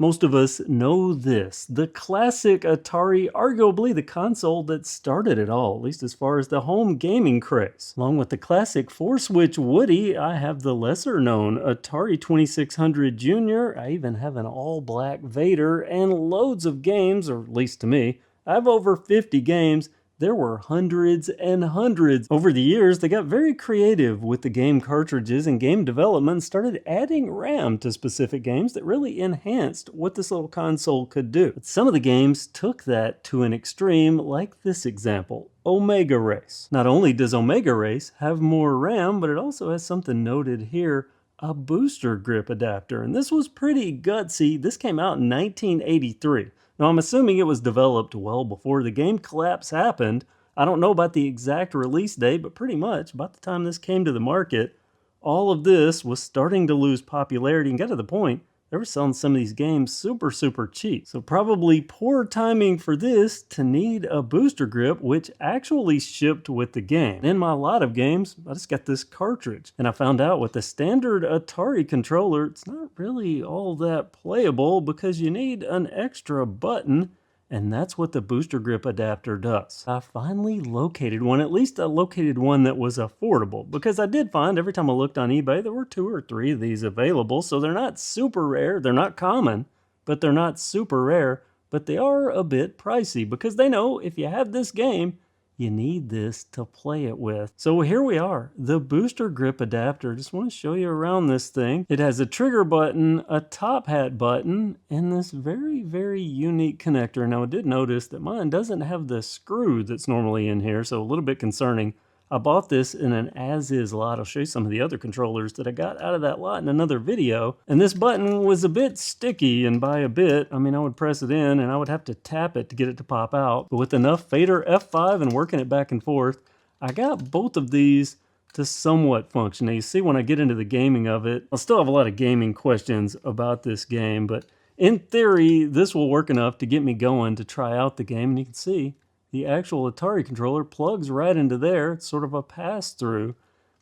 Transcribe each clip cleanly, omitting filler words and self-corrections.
Most of us know this, the classic Atari, arguably the console that started it all, at least as far as the home gaming craze. Along with the classic 4-switch Woody, I have the lesser known Atari 2600 Junior, I even have an all-black Vader, and loads of games, or at least to me. I have over 50 games. There were hundreds and hundreds. Over the years, they got very creative with the game cartridges and game development and started adding RAM to specific games that really enhanced what this little console could do. But some of the games took that to an extreme, like this example, Omega Race. Not only does Omega Race have more RAM, but it also has something noted here, a booster grip adapter. And this was pretty gutsy. This came out in 1983. Now, I'm assuming it was developed well before the game collapse happened. I don't know about the exact release date, but pretty much about the time this came to the market, all of this was starting to lose popularity and got to the point they were selling some of these games super cheap. So probably poor timing for this to need a booster grip, which actually shipped with the game. In my lot of games, I just got this cartridge. And I found out with the standard Atari controller, it's not really all that playable because you need an extra button. And that's what the booster grip adapter does. I finally located one, at least I located one that was affordable, because I did find every time I looked on eBay, there were 2 or 3 of these available. So they're not super rare, they're not common, but they're not super rare, but they are a bit pricey because they know if you have this game, you need this to play it with. So here we are, the booster grip adapter. Just want to show you around this thing. It has a trigger button, a top hat button, and this very unique connector. Now I did notice that mine doesn't have the screw that's normally in here, so a little bit concerning. I bought this in an as-is lot. I'll show you some of the other controllers that I got out of that lot in another video. And this button was a bit sticky, and by a bit, I mean I would press it in and I would have to tap it to get it to pop out. But with enough fader F5 and working it back and forth, I got both of these to somewhat function. Now you see when I get into the gaming of it, I'll still have a lot of gaming questions about this game, but in theory, this will work enough to get me going to try out the game. And you can see the actual Atari controller plugs right into there. It's sort of a pass-through.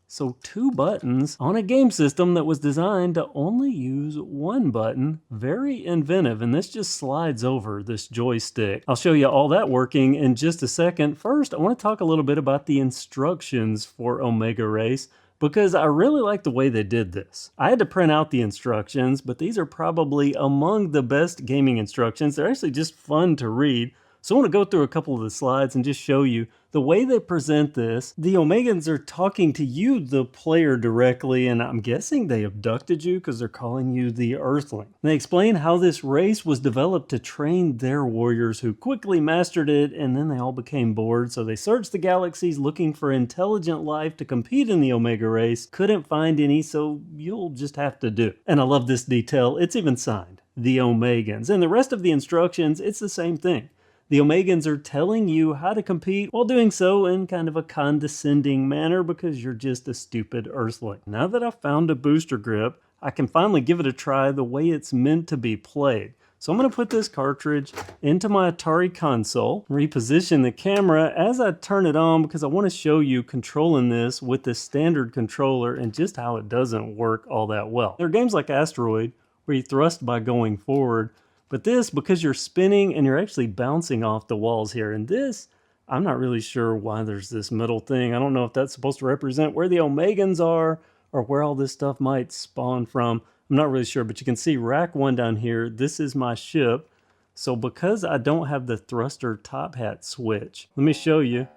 So 2 buttons on a game system that was designed to only use 1 button. Very inventive, and this just slides over this joystick. I'll show you all that working in just a second. First, I want to talk a little bit about the instructions for Omega Race, because I really like the way they did this. I had to print out the instructions, but these are probably among the best gaming instructions. They're actually just fun to read. So I want to go through a couple of the slides and just show you the way they present this. The Omegans are talking to you, the player, directly, and I'm guessing they abducted you because they're calling you the Earthling. They explain how this race was developed to train their warriors who quickly mastered it, and then they all became bored. So they searched the galaxies looking for intelligent life to compete in the Omega Race. Couldn't find any, so you'll just have to do it. And I love this detail. It's even signed, the Omegans. And the rest of the instructions, it's the same thing. The Omegans are telling you how to compete while doing so in kind of a condescending manner because you're just a stupid Earthling. Now that I've found a booster grip, I can finally give it a try the way it's meant to be played. So I'm going to put this cartridge into my Atari console, reposition the camera as I turn it on because I want to show you controlling this with the standard controller and just how it doesn't work all that well. There are games like Asteroid where you thrust by going forward, but this, because you're spinning and you're actually bouncing off the walls here. And this, I'm not really sure why there's this middle thing. I don't know if that's supposed to represent where the Omegans are or where all this stuff might spawn from. I'm not really sure, but you can see rack 1 down here. This is my ship. So because I don't have the thruster top hat switch, let me show you.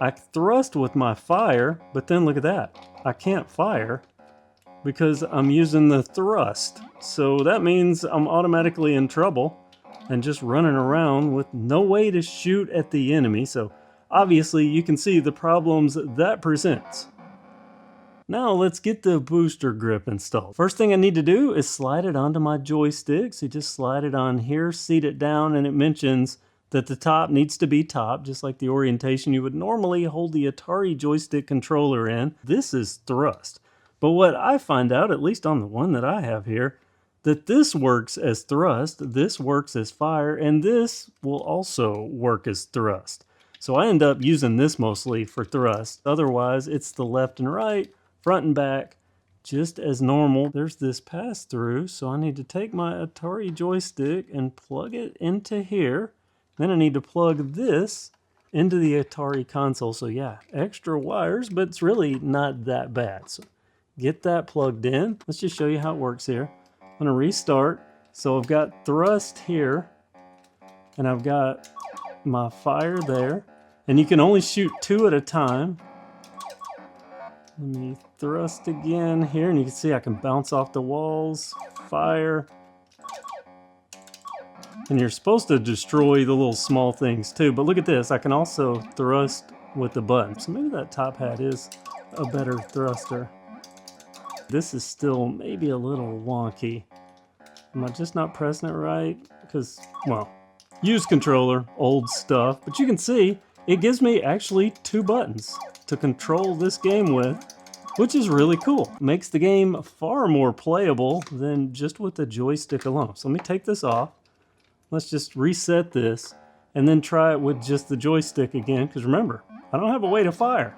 I thrust with my fire, but then look at that. I can't fire because I'm using the thrust. So that means I'm automatically in trouble and just running around with no way to shoot at the enemy. So obviously you can see the problems that presents. Now let's get the booster grip installed. First thing I need to do is slide it onto my joystick. So you just slide it on here, seat it down, and it mentions that the top needs to be top, just like the orientation you would normally hold the Atari joystick controller in. This is thrust. But what I find out, at least on the one that I have here, that this works as thrust, this works as fire, and this will also work as thrust. So I end up using this mostly for thrust. Otherwise, it's the left and right, front and back, just as normal. There's this pass through, so I need to take my Atari joystick and plug it into here. Then I need to plug this into the Atari console. So yeah, extra wires, but it's really not that bad. So get that plugged in. Let's just show you how it works here. I'm gonna restart. So I've got thrust here, and I've got my fire there, and you can only shoot 2 at a time. Let me thrust again here, and you can see I can bounce off the walls, fire. And you're supposed to destroy the little small things too, but look at this, I can also thrust with the button. So maybe that top hat is a better thruster. This is still maybe a little wonky. Am I just not pressing it right? Because, well, used controller, old stuff, but you can see it gives me actually 2 buttons to control this game with, which is really cool. Makes the game far more playable than just with the joystick alone. So let me take this off. Let's just reset this and then try it with just the joystick again, because remember, I don't have a way to fire.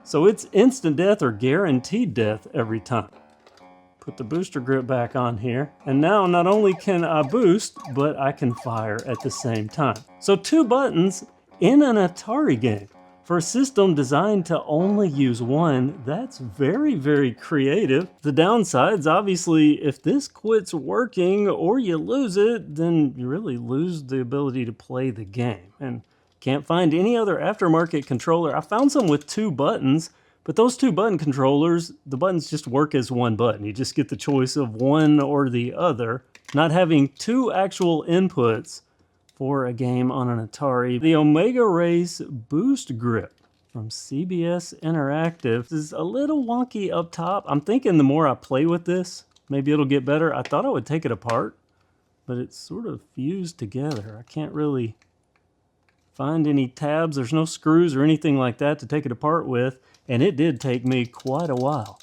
So it's instant death or guaranteed death every time. Put the booster grip back on here, and now not only can I boost, but I can fire at the same time. So 2 buttons in an Atari game. For a system designed to only use one, that's very, very creative. The downsides, obviously, if this quits working or you lose it, then you really lose the ability to play the game. And can't find any other aftermarket controller. I found some with 2 buttons, but those 2 button controllers, the buttons just work as 1 button. You just get the choice of one or the other, not having 2 actual inputs for a game on an Atari. The Omega Race Boost Grip from CBS Interactive is a little wonky up top. I'm thinking the more I play with this, maybe it'll get better. I thought I would take it apart, but it's sort of fused together. I can't really find any tabs. There's no screws or anything like that to take it apart with, and it did take me quite a while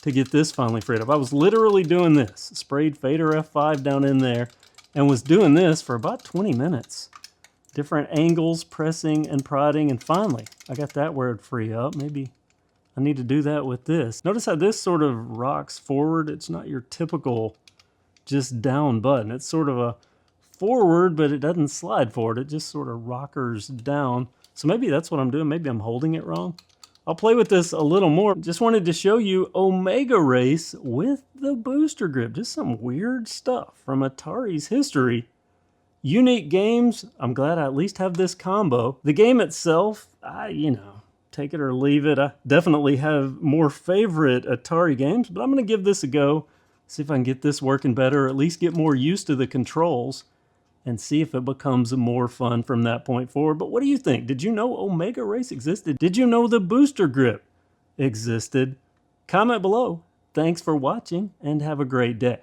to get this finally freed up. I was literally doing this, sprayed Fader F5 down in there, and was doing this for about 20 minutes. Different angles, pressing and prodding, and finally, I got that where it'd free up. Maybe I need to do that with this. Notice how this sort of rocks forward. It's not your typical just down button. It's sort of a forward, but it doesn't slide forward. It just sort of rockers down. So maybe that's what I'm doing. Maybe I'm holding it wrong. I'll play with this a little more. Just wanted to show you Omega Race with the booster grip. Just some weird stuff from Atari's history. Unique games. I'm glad I at least have this combo. The game itself, take it or leave it. I definitely have more favorite Atari games, but I'm going to give this a go. See if I can get this working better, or at least get more used to the controls and see if it becomes more fun from that point forward. But what do you think? Did you know Omega Race existed? Did you know the booster grip existed? Comment below. Thanks for watching and have a great day.